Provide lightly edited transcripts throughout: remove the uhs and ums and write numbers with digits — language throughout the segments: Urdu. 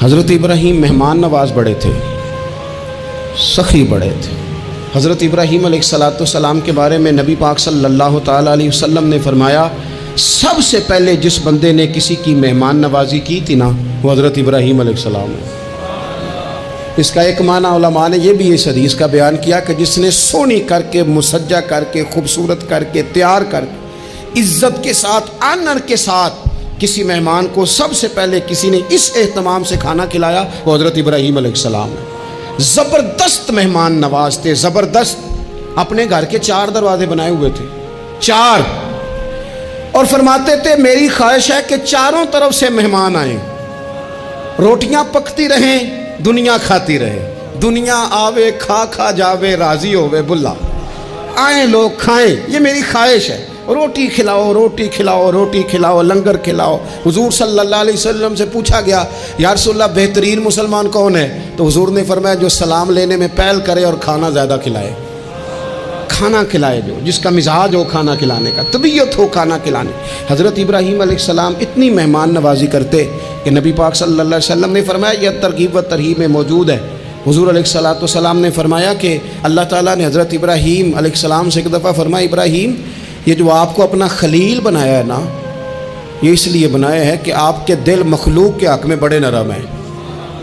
حضرت ابراہیم مہمان نواز بڑے تھے، سخی بڑے تھے۔ حضرت ابراہیم علیہ السلام کے بارے میں نبی پاک صلی اللہ تعالیٰ علیہ وسلم نے فرمایا، سب سے پہلے جس بندے نے کسی کی مہمان نوازی کی تھی نا، وہ حضرت ابراہیم علیہ السلام ہے۔ اس کا ایک معنی علماء نے یہ بھی اس حدیث کا بیان کیا کہ جس نے سونی کر کے، مسجہ کر کے، خوبصورت کر کے، تیار کر کے، عزت کے ساتھ، آنر کے ساتھ کسی مہمان کو سب سے پہلے کسی نے اس اہتمام سے کھانا کھلایا، وہ حضرت ابراہیم علیہ السلام ہے۔ زبردست مہمان نواز تھے، زبردست۔ اپنے گھر کے 4 دروازے بنائے ہوئے تھے، 4، اور فرماتے تھے میری خواہش ہے کہ چاروں طرف سے مہمان آئیں، روٹیاں پکتی رہیں، دنیا کھاتی رہے، دنیا آوے کھا کھا جاوے، راضی ہووے بلا، آئیں لوگ کھائیں، یہ میری خواہش ہے۔ روٹی کھلاؤ، روٹی کھلاؤ، روٹی کھلاؤ، لنگر کھلاؤ۔ حضور صلی اللہ علیہ وسلم سے پوچھا گیا، یا رسول اللہ بہترین مسلمان کون ہے؟ تو حضور نے فرمایا جو سلام لینے میں پہل کرے اور کھانا زیادہ کھلائے، کھانا کھلائے، جو جس کا مزاج ہو کھانا کھلانے کا، طبیعت ہو کھانا کھلانے۔ حضرت ابراہیم علیہ السلام اتنی مہمان نوازی کرتے کہ نبی پاک صلی اللہ علیہ وسلم نے فرمایا، یہ ترغیب و ترہیب میں موجود ہے۔ حضور علیہ السلام نے فرمایا کہ اللہ تعالیٰ نے حضرت ابراہیم علیہ السلام سے ایک دفعہ فرمایا، ابراہیم یہ جو آپ کو اپنا خلیل بنایا ہے نا، یہ اس لیے بنایا ہے کہ آپ کے دل مخلوق کے حق میں بڑے نرم ہیں،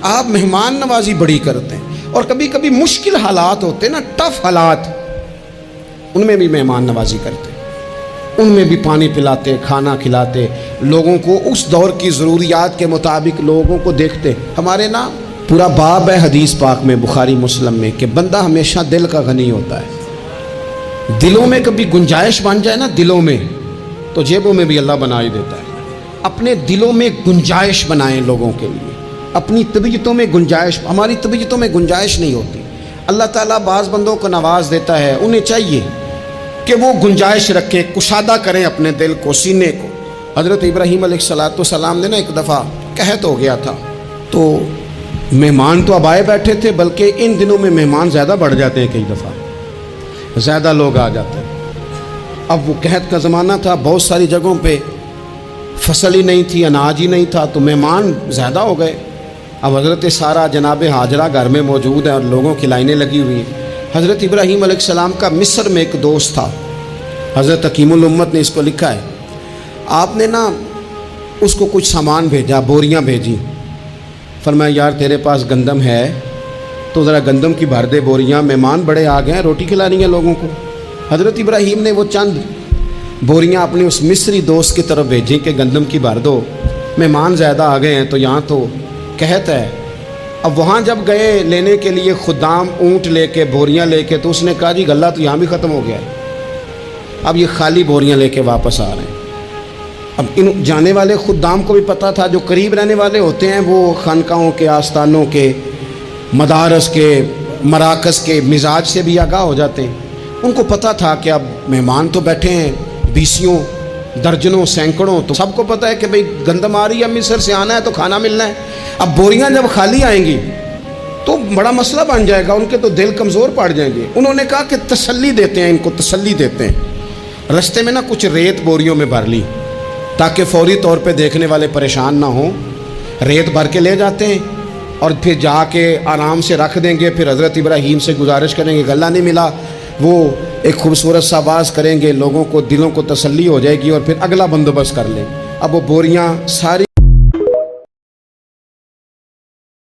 آپ مہمان نوازی بڑی کرتے ہیں، اور کبھی کبھی مشکل حالات ہوتے ہیں نا، ٹف حالات، ان میں بھی مہمان نوازی کرتے، ان میں بھی پانی پلاتے، کھانا کھلاتے، لوگوں کو اس دور کی ضروریات کے مطابق لوگوں کو دیکھتے۔ ہمارے نا پورا باب ہے حدیث پاک میں، بخاری مسلم میں، کہ بندہ ہمیشہ دل کا غنی ہوتا ہے۔ دلوں میں کبھی گنجائش بن جائے نا، دلوں میں، تو جیبوں میں بھی اللہ بنا ہی دیتا ہے۔ اپنے دلوں میں گنجائش بنائیں لوگوں کے لیے، اپنی طبیعتوں میں گنجائش، ہماری طبیعتوں میں گنجائش نہیں ہوتی۔ اللہ تعالیٰ بعض بندوں کو نواز دیتا ہے، انہیں چاہیے کہ وہ گنجائش رکھیں، کشادہ کریں اپنے دل کو، سینے کو۔ حضرت ابراہیم علیہ السلام نے نا ایک دفعہ قحط ہو گیا تھا، تو مہمان تو اب آئے بیٹھے تھے، بلکہ ان دنوں میں مہمان زیادہ بڑھ جاتے ہیں، کئی دفعہ زیادہ لوگ آ جاتے ہیں۔ اب وہ قحط کا زمانہ تھا، بہت ساری جگہوں پہ فصل ہی نہیں تھی، اناج ہی نہیں تھا، تو مہمان زیادہ ہو گئے۔ اب حضرت سارہ جناب ہاجرہ گھر میں موجود ہیں اور لوگوں کی لائنیں لگی ہوئی ہیں۔ حضرت ابراہیم علیہ السلام کا مصر میں ایک دوست تھا، حضرت حکیم الامت نے اس کو لکھا ہے، آپ نے نا اس کو کچھ سامان بھیجا، بوریاں بھیجی، فرمایا یار تیرے پاس گندم ہے تو ذرا گندم کی بھر دے بوریاں، مہمان بڑے آ گئے ہیں، روٹی کھلانی ہے لوگوں کو۔ حضرت ابراہیم نے وہ چند بوریاں اپنے اس مصری دوست کی طرف بھیجیں کہ گندم کی بھر دو، مہمان زیادہ آ گئے ہیں تو یہاں تو قحط ہے۔ اب وہاں جب گئے لینے کے لیے خدام اونٹ لے کے، بوریاں لے کے، تو اس نے کہا جی غلہ تو یہاں بھی ختم ہو گیا ہے، اب یہ خالی بوریاں لے کے واپس آ رہے ہیں۔ اب ان جانے والے خدام کو بھی پتہ تھا، جو قریب رہنے والے ہوتے ہیں وہ خانقاہوں کے، آستانوں کے، مدارس کے، مراکز کے مزاج سے بھی آگاہ ہو جاتے ہیں۔ ان کو پتہ تھا کہ اب مہمان تو بیٹھے ہیں، 20 درجنوں، سینکڑوں، تو سب کو پتہ ہے کہ بھئی گندم آ رہی ہے، مصر سے آنا ہے تو کھانا ملنا ہے۔ اب بوریاں جب خالی آئیں گی تو بڑا مسئلہ بن جائے گا، ان کے تو دل کمزور پڑ جائیں گے۔ انہوں نے کہا کہ تسلی دیتے ہیں، ان کو تسلی دیتے ہیں۔ رستے میں نا کچھ ریت بوریوں میں بھر لی تاکہ فوری طور پہ دیکھنے والے پریشان نہ ہوں، ریت بھر کے لے جاتے ہیں اور پھر جا کے آرام سے رکھ دیں گے۔ پھر حضرت ابراہیم سے گزارش کریں گے، غلہ نہیں ملا، وہ ایک خوبصورت سا آواز کریں گے، لوگوں کو دلوں کو تسلی ہو جائے گی، اور پھر اگلا بندوبست کر لیں۔ اب وہ بوریاں ساری